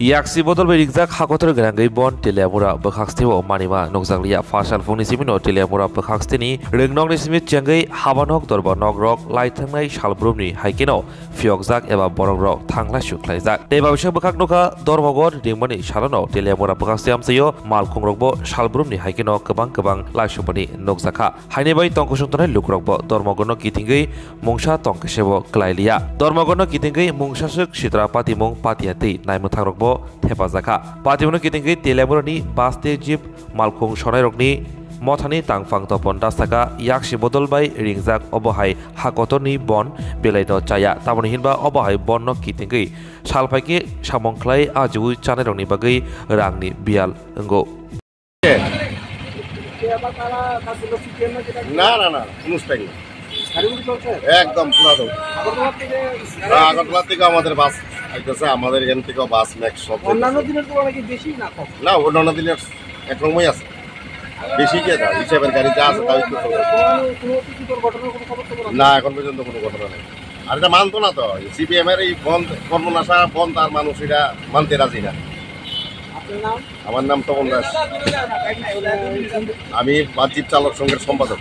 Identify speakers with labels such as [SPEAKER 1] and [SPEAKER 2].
[SPEAKER 1] Yaksi botol by Rizak Hakotor Grangai Bon, Telemura, Bakakstivo, Manima, Noxaglia, Fasal Funisimo, Telemura, Bakakstini, Rignog Smith Jangai, Habanok, Dorba Nogrok, Lightangai, Shalbrumni, Haikino, Fiogzak, Eva Borogrok, Tangla Shuklazak. Deva Bakaknoka, Dormogor, Dimani, Shalano, Telemura Bakastiam Sayo, Malkungrokbo, Shalbrumni, Haikino, Kabang, Lashupani, Noxaka, Haineba Tonkoshutana, Lukrokbo, Dormogono Kitingai, Mungsha Tonkashevo, Klailia, Dormogono Kitingai, Mungshasuk, Shitra Patimong, Patiati, Naimutarokbo. Thepazaka Patimono kitingi Telemurani Baste Jeep Malkung Shonairokni Mothani Tangfang Topon Dasaka Yakshi Bodol by Ringzak Obohai Hakotoni Bon Belaito Chaya Tamoni Hinba Obohai Bonno Kitingi Shalpaki Shamongklai Aju Chaneroni Bagai Rangni Bial Ngo
[SPEAKER 2] না অনুষ্ঠান একদম পুরাতন আগরতলা থেকে আমাদের বাস আইতেছে আমাদের এখান থেকে বাস ম্যাক্স সব
[SPEAKER 3] অন্যান্য দিনের তুলনায় কি বেশি না কম
[SPEAKER 2] না অন্যান্য দিনের একরকমই আছে বেশি কি আছে হিসাবের গাড়ি যা আছে তাই না এখন পর্যন্ত কোনো ঘটনা নেই আর এটা মানতো না তো সিপিএম এর এই বন্ধ কর্মনাশা বন্ধ আর মানুষ এটা মানতে রাজি না আমার নাম তপন দাস আমি বাহ্যিক চালক সংঘের সম্পাদক